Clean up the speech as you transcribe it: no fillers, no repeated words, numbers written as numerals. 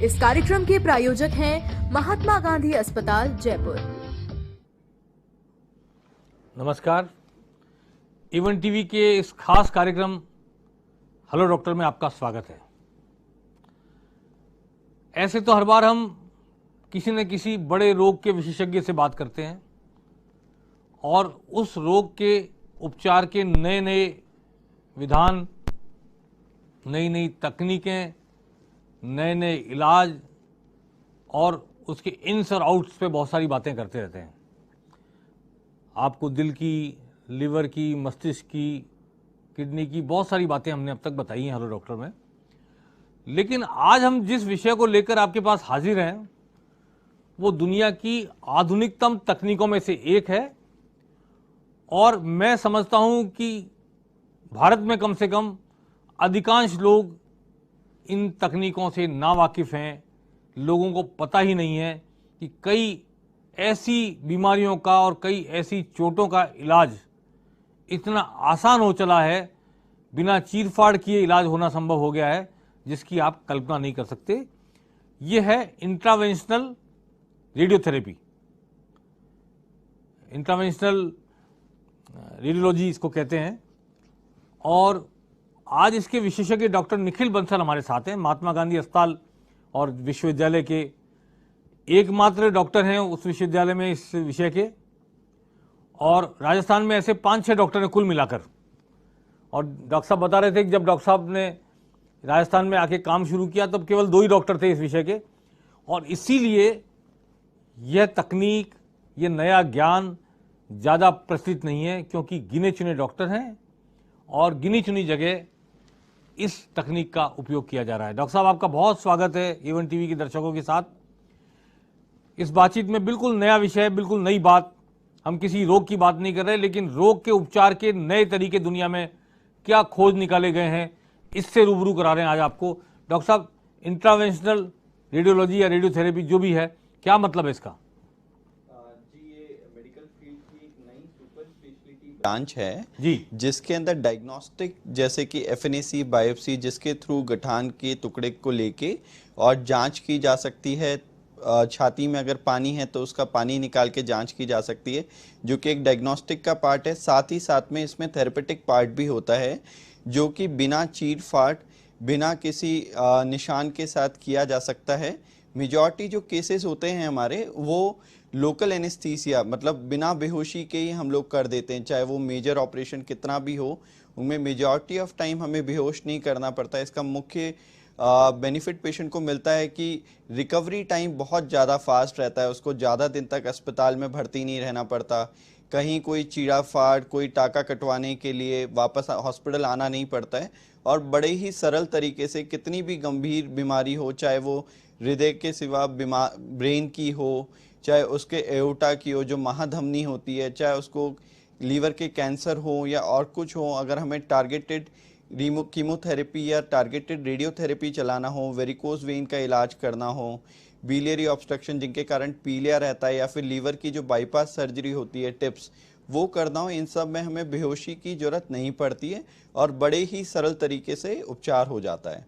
इस कार्यक्रम के प्रायोजक हैं महात्मा गांधी अस्पताल जयपुर। नमस्कार, इवन टीवी के इस खास कार्यक्रम हेलो डॉक्टर में आपका स्वागत है। ऐसे तो हर बार हम किसी न किसी बड़े रोग के विशेषज्ञ से बात करते हैं और उस रोग के उपचार के नए नए विधान, नई नई तकनीकें, नए नए इलाज और उसके इन्स और आउट्स पे बहुत सारी बातें करते रहते हैं। आपको दिल की, लिवर की, मस्तिष्क की, किडनी की बहुत सारी बातें हमने अब तक बताई हैं हेलो डॉक्टर में। लेकिन आज हम जिस विषय को लेकर आपके पास हाजिर हैं वो दुनिया की आधुनिकतम तकनीकों में से एक है और मैं समझता हूं कि भारत में कम से कम अधिकांश लोग इन तकनीकों से नावाकिफ़ हैं। लोगों को पता ही नहीं है कि कई ऐसी बीमारियों का और कई ऐसी चोटों का इलाज इतना आसान हो चला है, बिना चीरफाड़ किए इलाज होना संभव हो गया है जिसकी आप कल्पना नहीं कर सकते। ये है इंट्रावेंशनल रेडियोथेरेपी, इंट्रावेंशनल रेडियोलॉजी इसको कहते हैं। और आज इसके विशेषज्ञ डॉक्टर निखिल बंसल हमारे साथ हैं। महात्मा गांधी अस्पताल और विश्वविद्यालय के एकमात्र डॉक्टर हैं उस विश्वविद्यालय में इस विषय के, और राजस्थान में ऐसे 5-6 डॉक्टर हैं कुल मिलाकर। और डॉक्टर साहब बता रहे थे कि जब डॉक्टर साहब ने राजस्थान में आके काम शुरू किया तब केवल 2 ही डॉक्टर थे इस विषय के, और इसीलिए यह तकनीक, ये नया ज्ञान ज़्यादा प्रचलित नहीं है क्योंकि गिने चुने डॉक्टर हैं और गिनी चुनी जगह इस तकनीक का उपयोग किया जा रहा है। डॉक्टर साहब, आपका बहुत स्वागत है इवन टीवी के दर्शकों के साथ। इस बातचीत में बिल्कुल नया विषय, बिल्कुल नई बात। हम किसी रोग की बात नहीं कर रहे, लेकिन रोग के उपचार के नए तरीके दुनिया में क्या खोज निकाले गए हैं, इससे रूबरू करा रहे हैं आज आपको। डॉक्टर साहब, इंट्रावेंशनल रेडियोलॉजी या रेडियोथेरेपी जो भी है, क्या मतलब है इसका? ब्रांच है जी, जिसके अंदर डायग्नोस्टिक जैसे कि एफएनएसी, बायोप्सी, जिसके थ्रू गठान के टुकड़े को लेके और जांच की जा सकती है। छाती में अगर पानी है तो उसका पानी निकाल के जांच की जा सकती है, जो कि एक डायग्नोस्टिक का पार्ट है। साथ ही साथ में इसमें थेरेपेटिक पार्ट भी होता है जो कि बिना चीर फाड़, बिना किसी निशान के साथ किया जा सकता है। मेजॉरिटी जो केसेस होते हैं हमारे, वो लोकल एनेस्थीसिया मतलब बिना बेहोशी के ही हम लोग कर देते हैं, चाहे वो मेजर ऑपरेशन कितना भी हो, उनमें मेजॉरिटी ऑफ टाइम हमें बेहोश नहीं करना पड़ता। इसका मुख्य बेनिफिट पेशेंट को मिलता है कि रिकवरी टाइम बहुत ज़्यादा फास्ट रहता है, उसको ज़्यादा दिन तक अस्पताल में भर्ती नहीं रहना पड़ता, कहीं कोई चीरा फाड़, कोई टाका कटवाने के लिए वापस हॉस्पिटल आना नहीं पड़ता है, और बड़े ही सरल तरीके से कितनी भी गंभीर बीमारी हो, चाहे वो हृदय के सिवा ब्रेन की हो, चाहे उसके एओर्टा की हो जो महाधमनी होती है, चाहे उसको लीवर के कैंसर हो या और कुछ हो, अगर हमें टारगेटेड कीमोथेरेपी या टारगेटेड रेडियोथेरेपी चलाना हो, वेरिकोज वेन का इलाज करना हो, बिलियरी ऑब्स्ट्रक्शन जिनके कारण पीलिया रहता है, या फिर लीवर की जो बाईपास सर्जरी होती है टिप्स, वो करना हो, इन सब में हमें बेहोशी की ज़रूरत नहीं पड़ती है और बड़े ही सरल तरीके से उपचार हो जाता है।